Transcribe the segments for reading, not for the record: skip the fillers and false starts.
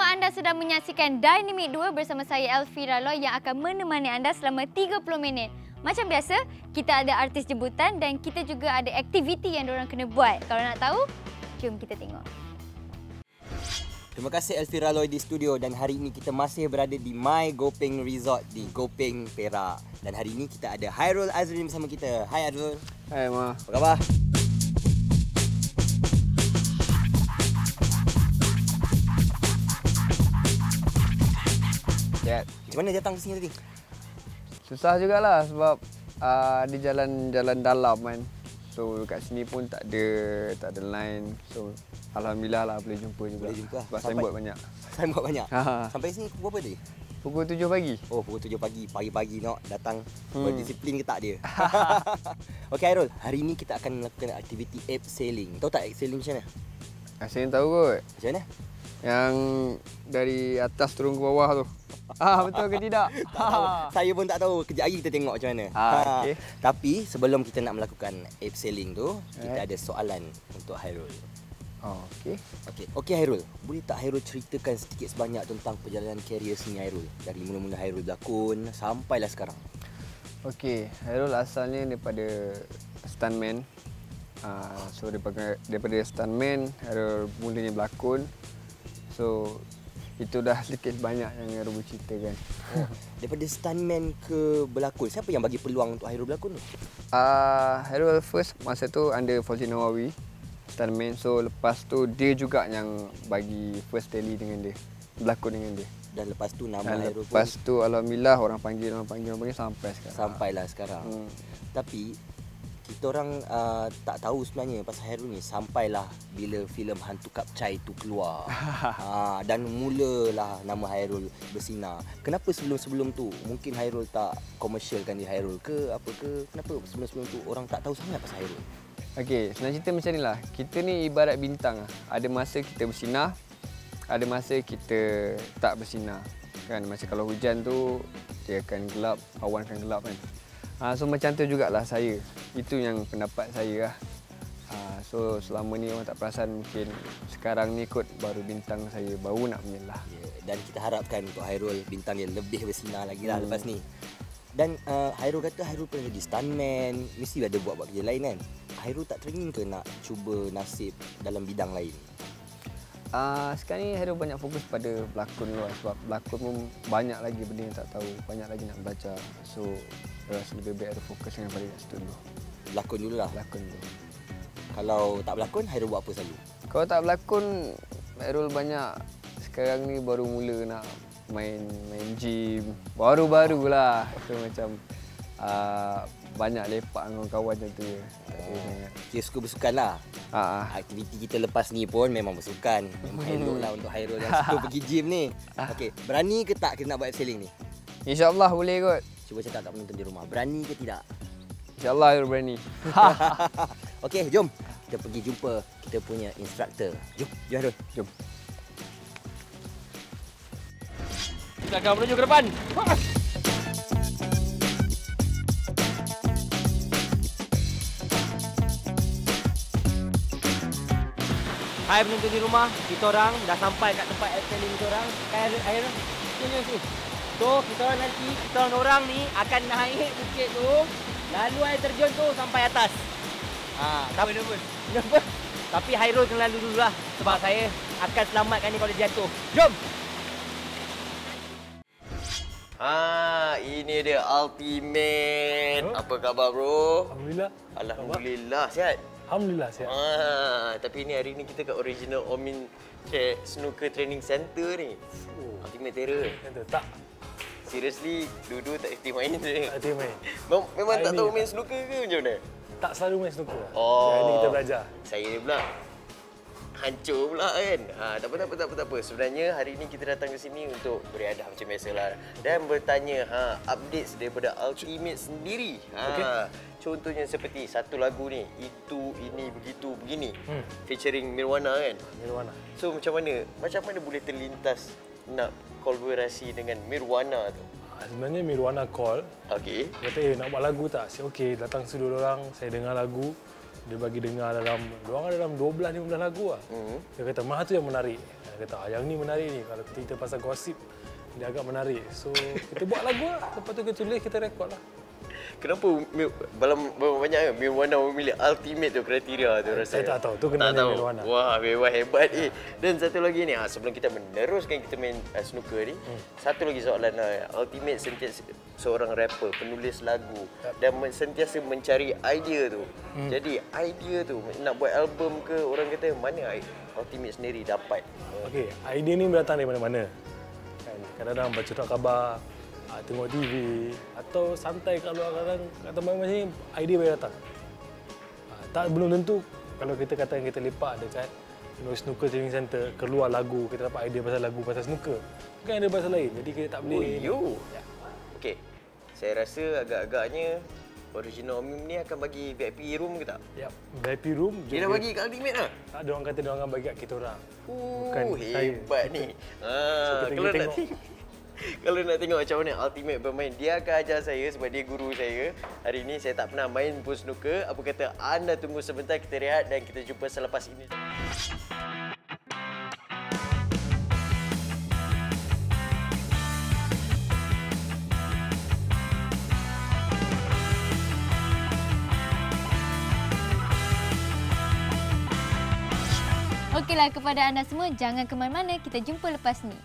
anda sedang menyaksikan Dynamic 2 bersama saya Elvira Loy yang akan menemani anda selama 30 minit. Macam biasa, kita ada artis jemputan dan kita juga ada aktiviti yang diorang kena buat. Kalau nak tahu, jom kita tengok. Terima kasih Elvira Loy di studio dan hari ini kita masih berada di My Gopeng Resort di Gopeng, Perak. Dan hari ini kita ada Hairul Azrin bersama kita. Hai Hairul. Hai Ma. Apa khabar? Sihat. Macam mana datang ke sini tadi? Susah jugalah sebab di jalan dalam kan. So kat sini pun tak ada line. So alhamdulillah lah boleh jumpa juga. Boleh jumpa. Sebab signboard banyak. Signboard banyak. Ha. Sampai sini pukul berapa tadi? Pukul 7 pagi. Oh, pukul 7 pagi. Pagi-pagi nak datang. Berdisiplin ke tak dia? Okey Hairul, hari ini kita akan melakukan aktiviti abseiling. Tahu tak abseiling macam mana? Saya tahu kot. Macam mana? Yang dari atas turun ke bawah tu. Betul ke tidak? Tak tahu. Saya pun tak tahu. Kejap lagi kita tengok macam mana. Okay. Tapi sebelum kita nak melakukan abseiling tu, kita ada soalan untuk Hairul. Okey. Okey Hairul, boleh tak Hairul ceritakan sedikit sebanyak tentang perjalanan karier seni Hairul? Dari mula-mula Hairul berlakon sampailah sekarang. Okey, Hairul asalnya daripada stuntman. So daripada stuntman, Hairul mulanya berlakon. So itu dah sedikit banyak yang Hairul berceritakan. Daripada stuntman ke berlakon, siapa yang bagi peluang untuk Hairul berlakon tu? Hairul first masa tu under Fauzi Nawawi, stuntman. So lepas tu dia juga yang bagi first tally dengan dia, berlakon dengan dia. Dan lepas tu nama Dan Hairul lepas pun tu alhamdulillah orang panggil sampai sekarang. sampailah sekarang. Tapi kita orang tak tahu sebenarnya pasal Hairul ni sampailah bila filem Hantu Kapcai tu keluar. Dan mulalah nama Hairul bersinar. Kenapa sebelum-sebelum tu mungkin Hairul tak komersialkan diri Hairul ke apa ke? Kenapa sebelum-sebelum tu orang tak tahu sangat pasal Hairul? Okey, senang cerita macam ni lah. Kita ni ibarat bintang. Ada masa kita bersinar, ada masa kita tak bersinar. Kan masa kalau hujan tu dia akan gelap, awan akan gelap kan. So macam tu jugalah saya. Itu yang pendapat saya lah. So selama ni orang tak perasan, mungkin sekarang ni kot baru bintang saya baru nak menyelah. Dan kita harapkan untuk Hairul bintang dia lebih bersinar lagi lah lepas ni. Dan Hairul kata Hairul pernah jadi stuntman, mesti ada buat-buat kerja lain kan. Hairul tak teringin ke nak cuba nasib dalam bidang lain? Sekarang ni Hairul banyak fokus pada berlakon dulu lah. Sebab berlakon pun banyak lagi benda yang tak tahu, banyak lagi nak belajar. So saya rasa lebih baik Hairul fokus dengan pada situ dulu. Berlakon dulu lah. Berlakon dulu. Kalau tak berlakon, Hairul buat apa selalu? Kalau tak berlakon, Hairul banyak sekarang ni baru mula nak main gym. Baru-barulah. So macam banyak lepak dengan kawan macam tu je. Dia suka bersukan lah. Aktiviti kita lepas ni pun memang bersukan. Memang elok lah untuk Hairul yang suka pergi gym ni. Okey, berani ke tak kita nak buat abseiling ni? InsyaAllah boleh kot. Cuba cakap kat penonton di rumah, berani ke tidak? InsyaAllah Hairul berani. Okey, jom kita pergi jumpa kita punya instruktor. Jom Hairul. Jom. Kita akan menuju ke depan. Hai penonton di rumah, kita orang dah sampai kat tempat abseiling kita orang. Akhirnya sini. So, kita orang ni akan naik bukit tu, lalu air terjun tu sampai atas. Nervous. Tapi Hairul kena lalu dulu lah sebab saya akan selamatkan ni kalau jatuh. Jom. Ini dia ultimate. Apa khabar bro? Alhamdulillah sihat. Alhamdulillah sihat. Tapi ni hari ni kita kat original Omin Snooker Training Center ni. Ultimate Terror. Tak. Seriously, dulu tak aktif main ni. Tak aktif main. Memang tak tahu main snooker ke macam mana? Tak selalu main snooker. Hari ni kita belajar. Saya pula hancur pula kan. Tak apa. Sebenarnya hari ni kita datang ke sini untuk beriadah macam biasalah dan bertanya updates daripada Ultimate sendiri. Contohnya seperti satu lagu ni, itu, ini, begitu, begini. Featuring Mirwana kan? Mirwana. So macam mana boleh terlintas nak kolaborasi dengan Mirwana tu? Sebenarnya Mirwana call. Okey. Dia kata, nak buat lagu tak? Saya okey, datang studio orang, saya dengar lagu. Dia bagi dengar dalam 12-15 lagu lah. Dia kata, Mah tu yang menarik. Dia kata, yang ni menarik ni. Kalau kita pasal gosip, dia agak menarik. So, kita buat lagu lah. Lepas tu kita tulis, kita rekod lah. Kenapa banyak Mirwana memilih ultimate tu kriteria tu rasa? Saya tak tahu. Tu kena tanya Mirwana. Wah, memang hebat Dan satu lagi ni, sebelum kita meneruskan kita main snooker ni, satu lagi soalan ultimate sentiasa seorang rapper, penulis lagu dan sentiasa mencari idea tu. Jadi idea tu nak buat album ke, orang kata mana ultimate sendiri dapat? Okey, idea ni datang dari mana-mana. Kadang-kadang baca surat khabar, tengok TV atau santai kat luar kadang kata macam ni idea boleh datang. Tak belum tentu kalau kita kata kita lepak dekat snooker training center keluar lagu kita dapat idea pasal snooker. Bukan ada pasal lain. Jadi kita tak boleh. Ya. Okey. Saya rasa agak-agagnya Original Omim ni akan bagi VIP room ke tak? Ya, VIP room. Dia dah bagi kat Ultimate lah? Tak, dia orang kata dia orang akan bagi kat kita orang. Bukan hebat saya. Ni. Kalau nak tengok macam mana Ultimate bermain, dia akan ajar saya sebab dia guru saya. Hari ni saya tak pernah main pun snooker. Apa kata anda tunggu sebentar, kita rehat dan kita jumpa selepas ini. Okeylah kepada anda semua, jangan ke mana-mana, kita jumpa lepas ni.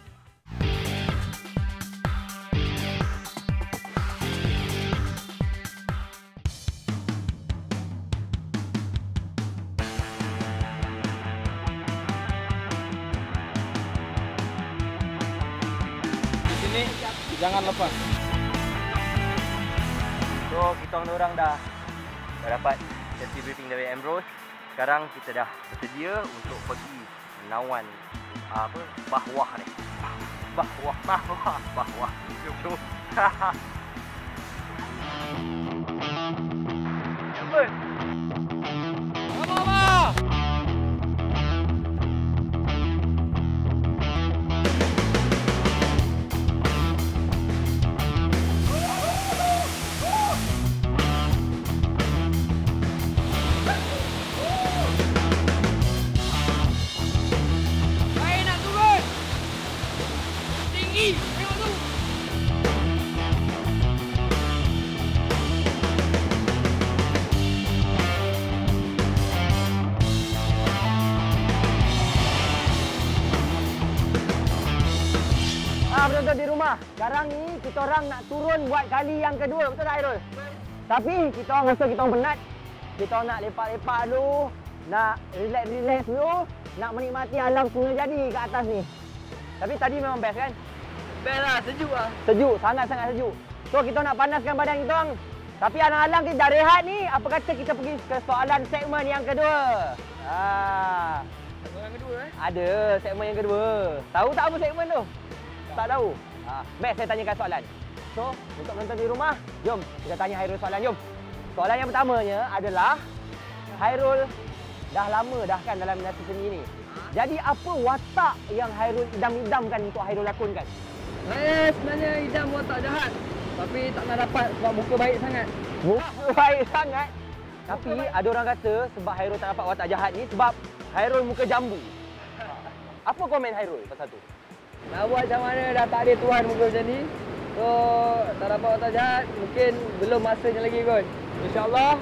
Di sini jangan lepas. So kita orang dah dapat sesi briefing dari Ambrose. Sekarang kita dah bersedia untuk pergi menawan bahwah ni. Bahwah. Jom. Jemput. Mama. Penonton di rumah, sekarang ni kita orang nak turun buat kali yang kedua, betul tak Hairul? Tapi kita orang rasa kita orang penat. Kita orang nak lepak-lepak dulu, nak relax dulu, nak menikmati alam Sungai Jadi kat atas ni. Tapi tadi memang best kan? Best lah, sejuk lah. Sejuk, sangat-sangat sejuk. So kita nak panaskan badan kita orang. Tapi alang-alang kita dah rehat ni, apa kata kita pergi ke soalan segmen yang kedua? Segmen yang kedua Ada segmen yang kedua. Tahu tak apa segmen tu? Tak tahu. Best saya tanyakan soalan. So, untuk penonton di rumah, jom kita tanya Hairul soalan. Jom. Soalan yang pertamanya adalah, Hairul dah lama dah kan dalam industri seni ni. Jadi apa watak yang Hairul idam-idamkan untuk Hairul lakonkan? Saya sebenarnya idam watak jahat. Tapi tak nak dapat sebab muka baik sangat. Muka baik sangat? Tapi ada orang kata sebab Hairul tak dapat watak jahat ni sebab Hairul muka jambu. Apa komen Hairul pasal tu? Nak buat macam mana, dah tak ada Tuhan muka macam ni. So, tak dapat watak jahat, mungkin belum masanya lagi kot. InsyaAllah.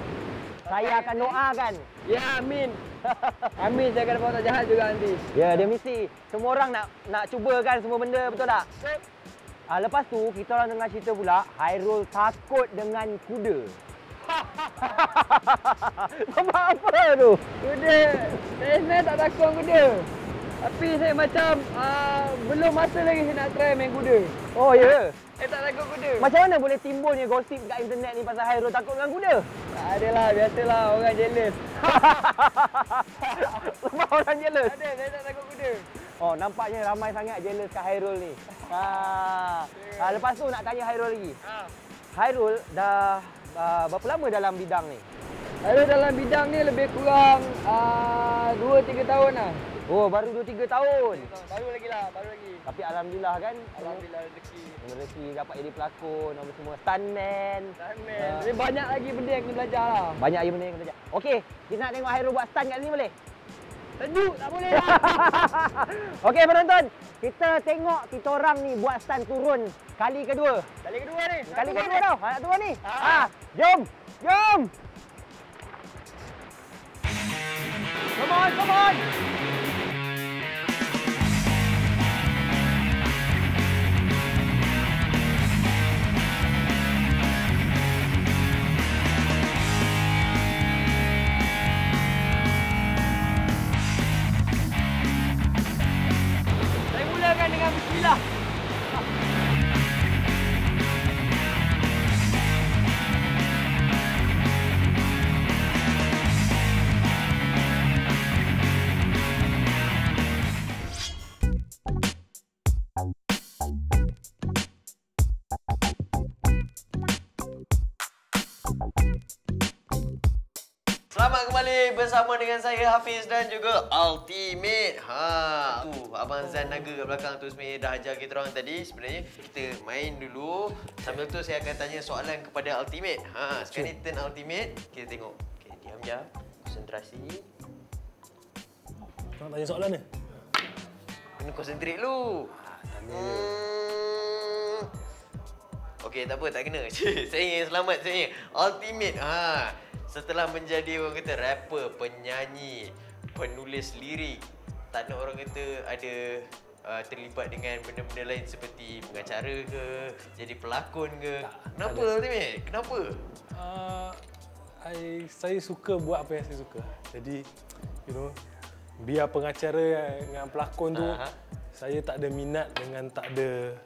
Saya akan doakan. Ya, amin. Amin, saya akan dapat watak jahat juga nanti. Ya, dia mesti. Semua orang nak cubakan semua benda, betul tak? Lepas tu, kita orang dengar cerita pula, Hairul takut dengan kuda. Sebab apa tu? Kuda. Saya sebenarnya tak takut dengan kuda. Tapi saya macam belum masa lagi saya nak try main kuda. Oh ya? Saya tak takut kuda. Macam mana boleh timbulnya gosip kat internet ni pasal Hairul takut dengan kuda? Tak adalah, biasalah orang jealous. Sebab orang jealous? Ada, saya tak takut kuda. Oh, nampaknya ramai sangat jealous kat Hairul ni. Lepas tu nak tanya Hairul lagi. Hairul dah berapa lama dalam bidang ni? Hairul dalam bidang ni lebih kurang 2-3 tahun lah. Oh, baru 2-3 tahun. Baru lagi lah, baru lagi. Tapi alhamdulillah kan. Alhamdulillah rezeki. Rezeki dapat jadi pelakon, apa semua. Stuntman. Tapi banyak lagi benda yang kena belajar lah. Banyak lagi benda yang kena belajar. Okey, kita nak tengok Hairul buat stunt kat sini boleh? Sejuk tak boleh lah. Okey penonton, kita tengok kita orang ni buat stunt turun kali kedua. Kali kedua ni. Kali kedua tau. Nak turun ni. Jom. Jom. Come on, come on. Saya mulakan dengan bismillah. Selamat kembali bersama dengan saya Hafiz dan juga Ultimate. Abang Zan Naga kat belakang tu sebenarnya dah ajar kita orang tadi. Sebenarnya kita main dulu. Sambil tu saya akan tanya soalan kepada Ultimate. Sekarang ni turn Ultimate. Kita tengok. Okay, diam je. Konsentrasi. Kau nak tanya soalan ni? Kena konsentrate dulu. Okey, tak apa, tak kena. Saya ingin selamat saya. Ultimate. Setelah menjadi orang kata rapper, penyanyi, penulis lirik, tak nak orang kata ada terlibat dengan benda-benda lain seperti pengacara ke, jadi pelakon ke. Kenapa Ultimate? Kenapa? Saya suka buat apa yang saya suka. Jadi, biar pengacara dengan pelakon tu, saya tak ada minat dengan tak ada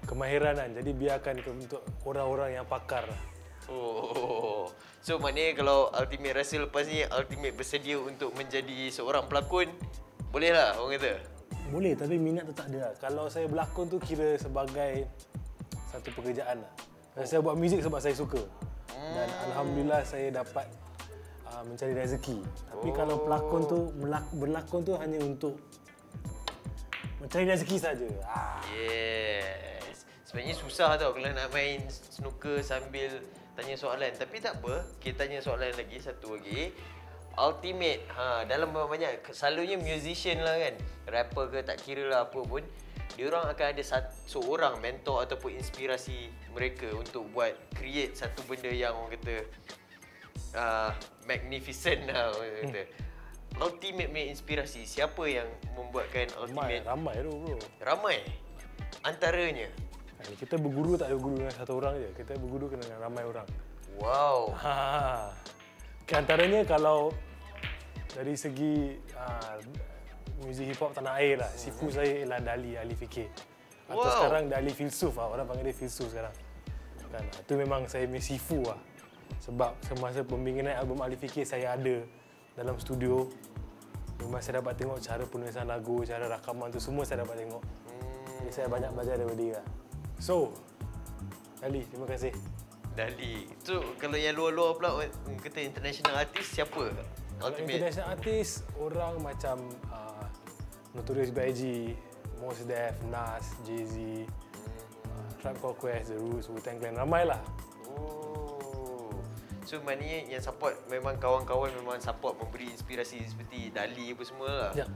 kemahiran kan. Jadi biarkan untuk orang-orang yang pakar. So maknanya kalau Ultimate rasa lepas ni Ultimate bersedia untuk menjadi seorang pelakon, boleh lah orang kata? Boleh, tapi minat tu tak ada. Kalau saya berlakon tu kira sebagai satu pekerjaan lah. Saya buat muzik sebab saya suka. Dan alhamdulillah saya dapat mencari rezeki. Tapi kalau pelakon tu, berlakon tu hanya untuk mencari rezeki saja. Yes. Sebenarnya susah tau kalau nak main snooker sambil tanya soalan. Tapi tak apa, kita tanya soalan lagi, satu lagi. Ultimate, dalam banyak, selalunya musician lah kan, rapper ke tak kira lah apa pun, dia orang akan ada seorang mentor ataupun inspirasi mereka untuk buat create satu benda yang orang kata magnificent lah orang kata. Ultimate punya inspirasi, siapa yang membuatkan Ultimate? Ramai tu bro. Ramai? Antaranya? Kita berguru tak ada berguru dengan satu orang je. Kita berguru dengan ramai orang. Wow. Antaranya kalau dari segi muzik hip hop tanah air lah, sifu saya ialah Dali Ali Fikir. Atau sekarang Dali Filsuf lah. Orang panggil dia Filsuf sekarang. Kan, itu memang saya punya sifu lah. Sebab semasa pembinaan album Ali Fikir saya ada dalam studio. Memang saya dapat tengok cara penulisan lagu, cara rakaman tu semua saya dapat tengok. Jadi saya banyak belajar daripada dia lah. So, Dali, terima kasih. Dali. So, kalau yang luar-luar pula, kata international artist, siapa? Ultimate. International artist, orang macam Notorious B.I.G, Mos Def, Nas, Jay-Z, Tribe Called Quest, The Roots, Wu-Tang Clan, ramai lah. So, maknanya yang support, memang kawan-kawan memang support, memberi inspirasi seperti Dali apa semua lah. Ya.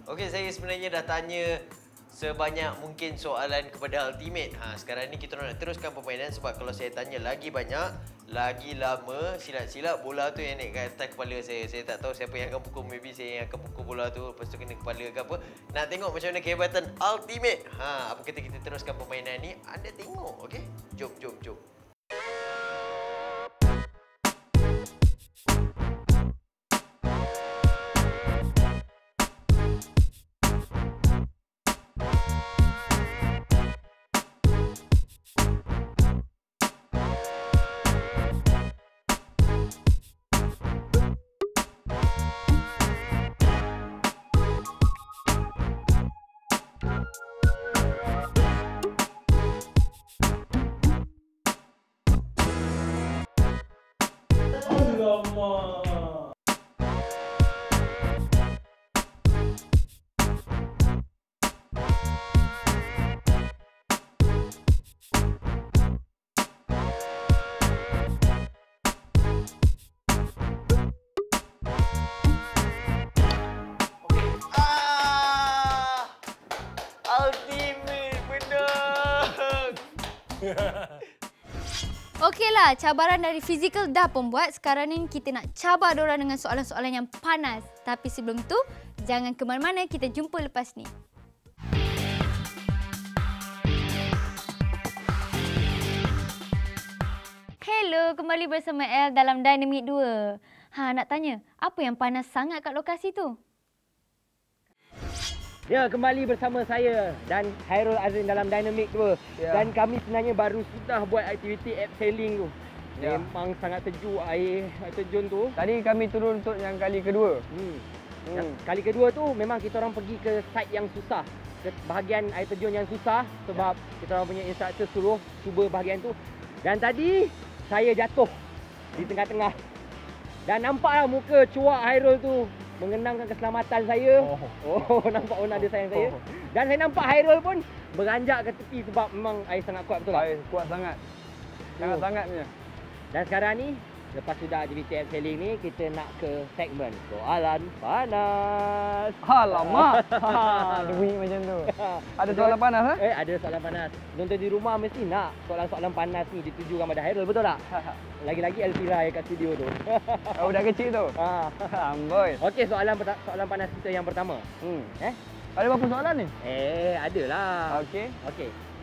Okey, saya sebenarnya dah tanya sebanyak mungkin soalan kepada Ultimate. Sekarang ni kita nak teruskan permainan sebab kalau saya tanya lagi banyak, lagi lama, silap-silap bola tu yang naik ke atas kepala saya. Saya tak tahu siapa yang akan pukul, maybe saya yang akan pukul bola tu, lepas tu kena kepala ke apa. Nak tengok macam mana kehebatan Ultimate. Apa kata kita teruskan permainan ni? Anda tengok, okey? Jom, jom, jom. Okeylah, cabaran dari fizikal dah pun buat. Sekarang ni kita nak cabar diorang dengan soalan-soalan yang panas. Tapi sebelum tu, jangan ke mana-mana, kita jumpa lepas ni. Hello, kembali bersama El dalam Dynamic 2. Nak tanya, apa yang panas sangat kat lokasi tu? Ya, kembali bersama saya dan Hairul Azrin dalam Dynamic 2. Dan kami sebenarnya baru sudah buat aktiviti abseiling tu. Memang sangat sejuk air terjun tu. Tadi kami turun untuk yang kali kedua. Yang kali kedua tu memang kita orang pergi ke site yang susah. Ke bahagian air terjun yang susah sebab kita orang punya instruktur suruh cuba bahagian tu. Dan tadi saya jatuh di tengah-tengah. Dan nampaklah muka cuak Hairul tu mengenangkan keselamatan saya. Nampak warna dia sayang saya. Dan saya nampak Hairul pun beranjak ke tepi sebab memang air sangat kuat, betul tak? Air kuat sangat. Sangat-sangat punya. Dan sekarang ni, lepas sudah aktiviti abseiling ni, kita nak ke segmen soalan panas. Alamak. Dia bunyi macam tu. Ada soalan panas ha? Ada soalan panas. Nonton di rumah mesti nak soalan-soalan panas ni ditujukan pada Hairul, betul tak? Lagi-lagi Elvira yang kat studio tu. Budak kecil tu. Amboi. Okey, soalan panas kita yang pertama. Ada berapa soalan ni? Adalah. Okey.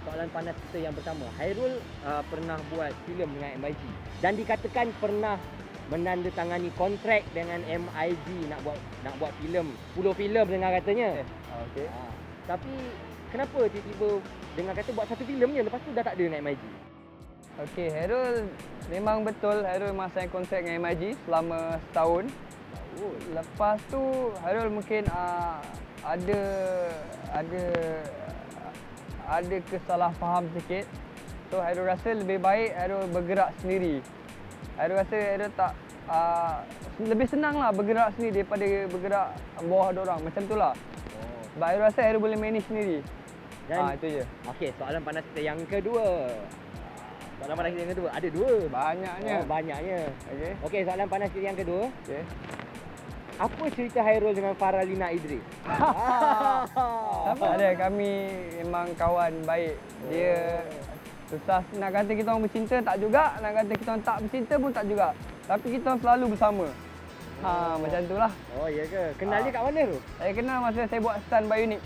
Soalan panas kita yang pertama. Hairul pernah buat filem dengan MIG dan dikatakan pernah menandatangani kontrak dengan MIG nak buat filem, 10 filem dengar katanya. Okey. Tapi kenapa tiba-tiba dengar kata buat satu filem je, lepas tu dah tak ada dengan MIG? Okey, Hairul memang betul Hairul memang sign kontrak dengan MIG selama setahun. Lepas tu Hairul mungkin ada kesalahfaham sikit. So Hairul rasa lebih baik Hairul bergerak sendiri. Hairul rasa Hairul tak lebih senanglah bergerak sendiri daripada bergerak bawah orang. Macam itulah. Sebab Hairul rasa Hairul boleh manage sendiri. Dan itu je. Okey, soalan panas kita yang kedua. Soalan panas kita yang kedua. Ada dua. Banyaknya. Banyaknya. Okey, soalan panas kita yang kedua. Okey. Apa cerita Hairul dengan Faralina Idris? Tak ada, kami memang kawan baik. Dia susah nak kata kita orang bercinta tak juga, nak kata kita orang tak bercinta pun tak juga. Tapi kita orang selalu bersama. Macam itulah. Oh, iya ke? Kenal dia kat mana tu? Saya kenal masa saya buat stand Bionic.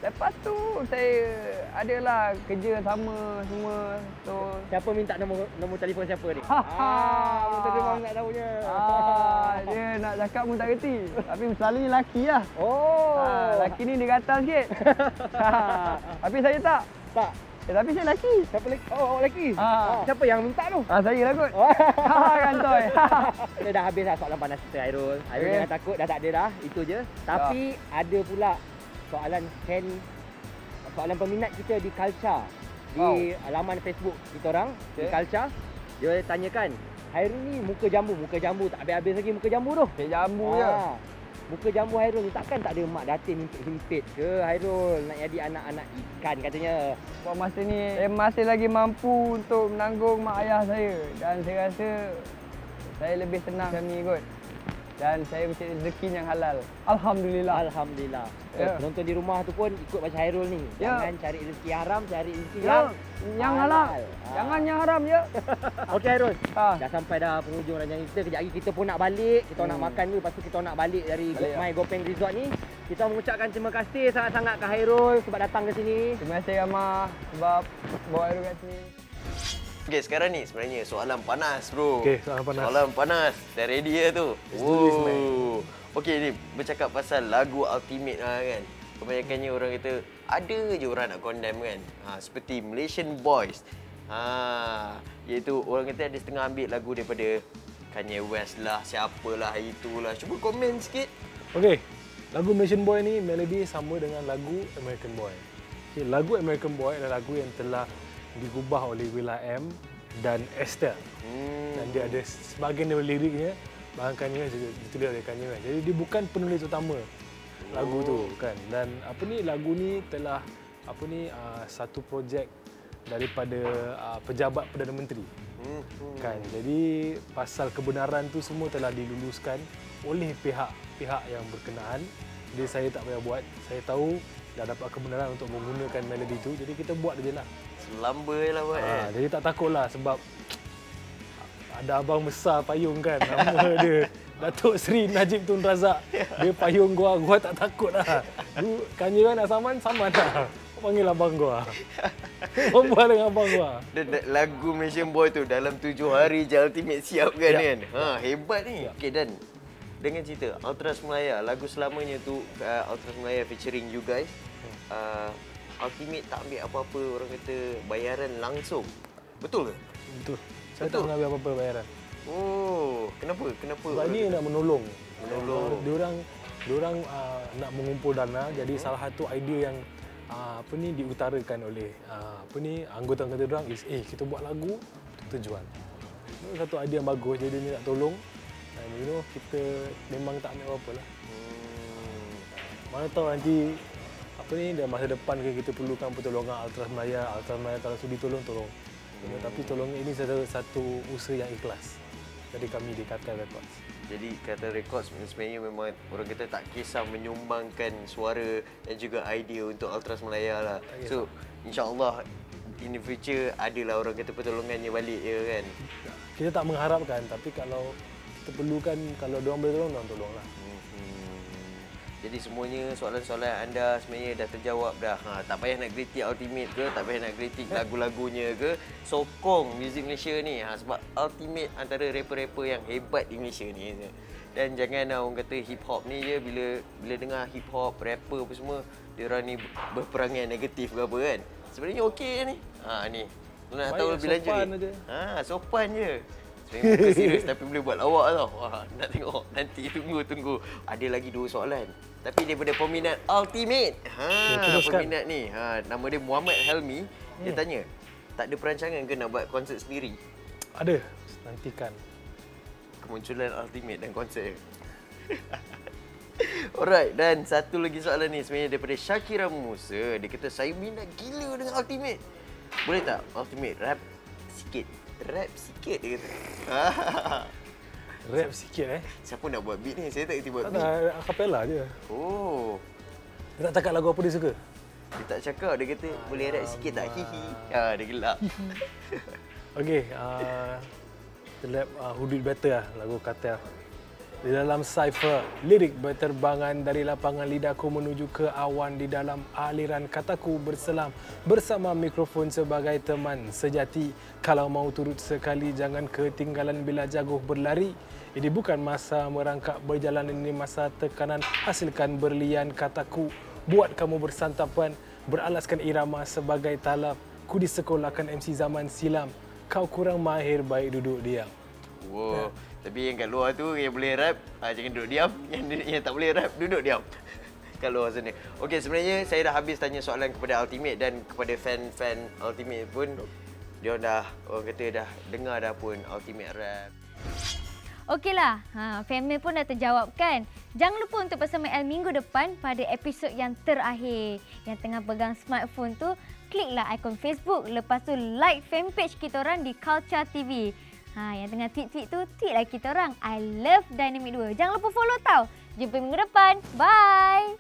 Lepas tu saya adalah kerja sama semua. So siapa minta nombor telefon siapa ni? Kita memang nak tahunya. Dia nak cakap pun tak kerti. Tapi selalunya lelaki lah. Lelaki ni dia gatal sikit. Tapi saya tak. Tapi saya lelaki. Siapa lelaki? Awak lelaki? Siapa yang minta tu? Saya lah kot. Kantoi. Kita dah habis dah soalan panas kita, Hairul. Hairul jangan takut, dah tak ada dah. Itu je. Tapi ada pula soalan peminat kita di Culture, di laman Facebook kita orang di Culture. Dia tanyakan, Hairul ni muka jambu tak habis-habis lagi muka jambu tu. Jambu je. Muka jambu Hairul ni takkan tak ada mak datin himpit ke Hairul nak jadi anak-anak ikan katanya. Buat masa ni saya masih lagi mampu untuk menanggung mak ayah saya dan saya rasa saya lebih senang macam ni kot. Dan saya mencari rezeki yang halal. Alhamdulillah. Penonton di rumah tu pun ikut macam Hairul ni. Jangan cari rezeki yang haram, cari rezeki yang halal. Jangan yang haram je. Okey Hairul. Dah sampai dah penghujung rancangan kita. Kejap lagi kita pun nak balik. Kita nak makan dulu, lepas tu kita nak balik dari My Gopeng Resort ni. Kita mengucapkan terima kasih sangat-sangat ke Hairul sebab datang ke sini. Terima kasih Ramah sebab bawa Hairul kat sini. Okey, sekarang ni sebenarnya soalan panas, bro. Okey, soalan panas. Soalan panas. Dah ready ya tu? Okey, ni bercakap pasal lagu Ultimate lah kan. Kebanyakannya orang kata, ada je orang nak condemn kan. Seperti Malaysian Boys. Iaitu orang kata ada setengah ambil lagu daripada Kanye West lah, siapalah, itulah. Cuba komen sikit. Okey, lagu Malaysian Boy ni melodi sama dengan lagu American Boy. Okay, lagu American Boy adalah lagu yang telah digubah oleh Will.i.am dan Estelle. Dan dia ada sebahagian daripada liriknya bahan Kanye West juga ditulis oleh Kanye West. Jadi dia bukan penulis utama lagu tu kan. Dan lagu ni telah satu projek daripada pejabat Perdana Menteri. Kan. Jadi pasal kebenaran tu semua telah diluluskan oleh pihak yang berkenaan. Jadi saya tak payah buat. Saya tahu dah dapat kebenaran untuk menggunakan melodi tu, jadi kita buat je lah. Selamba lah buat Jadi tak takut lah sebab ada abang besar payung kan, nama dia Datuk Seri Najib Tun Razak. Dia payung gua tak takut lah. Kanye nak saman lah. Panggil abang gua. Berbual dengan abang gua. Dan lagu Malaysian Boy tu dalam 7 hari je Ultimate siap kan? Hebat ni. Okey, dan dengan cerita Ultras Melaya, lagu selamanya tu Ultras Melaya featuring you guys. Ultimate tak ambil apa-apa, orang kata bayaran langsung. Betul ke? Betul. Saya tak nak ambil apa-apa bayaran. Oh, kenapa? Sebab ni nak menolong. Menolong. Diorang nak mengumpul dana, jadi salah satu idea yang diutarakan oleh anggota-anggota diorang is kita buat lagu untuk terjual. Itu satu idea yang bagus, jadi ni nak tolong. Dan kita memang tak ambil apa-apa lah. Mana tahu nanti dan masa depan kita perlukan pertolongan Ultras Melaya kalau sudi tolong. Tapi tolong ini satu usaha yang ikhlas dari kami di Cartel Records. Jadi Cartel Records sebenarnya memang orang kata tak kisah menyumbangkan suara dan juga idea untuk Ultras Melaya lah. So insya-Allah in the future adalah orang kata pertolongannya balik ya kan. Kita tak mengharapkan, tapi kalau kita perlukan, kalau diorang boleh tolonglah. Jadi semuanya soalan-soalan anda sebenarnya dah terjawab dah. Tak payah nak kritik Ultimate ke, tak payah nak kritik lagu-lagunya ke. Sokong muzik Malaysia ni. Sebab Ultimate antara rapper-rapper yang hebat di Malaysia ni. Dan jangan orang kata hip hop ni je, bila dengar hip hop, rapper apa semua, dia orang ni berperangai negatif ke apa kan. Sebenarnya okey ni. Ni. Lu nak tahu lebih lanjut ni. Sopan je. Sebenarnya muka serius tapi boleh buat lawak tau. Nak tengok. Nanti tunggu. Ada lagi 2 soalan. Tapi daripada peminat Ultimate. Peminat ni. Nama dia Muhammad Helmi. Dia tanya, tak ada perancangan ke nak buat konsert sendiri? Ada. Nantikan kemunculan Ultimate dan konsert. Alright, dan satu lagi soalan ni sebenarnya daripada Syakira Musa. Dia kata, saya minat gila dengan Ultimate. Boleh tak Ultimate rap sikit? Rap sikit dia kata. Rap sikit Siapa nak buat beat ni? Saya tak kerti buat beat. Tak, acapella je. Oh. Dia tak cakap lagu apa dia suka? Dia tak cakap, dia kata boleh rap sikit tak? Hihi. Dia gelak. Okey, kita rap Who Do It Better lah, lagu Cartel. Di dalam cypher, lirik berterbangan dari lapangan lidahku menuju ke awan. Di dalam aliran kataku berselam bersama mikrofon sebagai teman sejati. Kalau mau turut sekali, jangan ketinggalan bila jago berlari. Ini bukan masa merangkak berjalan, ini masa tekanan. Hasilkan berlian kataku, buat kamu bersantapan. Beralaskan irama sebagai talap. Ku disekolahkan MC zaman silam. Kau kurang mahir, baik duduk diam. Wow. Tapi yang kat luar tu yang boleh rap, jangan duduk diam. Yang tak boleh rap, duduk diam. Kat luar sana. Okey, sebenarnya saya dah habis tanya soalan kepada Ultimate dan kepada fan-fan Ultimate pun. Dia dah, orang kata dah dengar dah pun Ultimate rap. Okeylah, family pun dah terjawab kan? Jangan lupa untuk bersama El minggu depan pada episod yang terakhir. Yang tengah pegang smartphone tu, kliklah ikon Facebook. Lepas tu like fanpage kita orang di Culture TV. Yang tengah tweet-tweet tu, tweetlah kita orang. I love Dynamic 2. Jangan lupa follow tau. Jumpa minggu depan. Bye.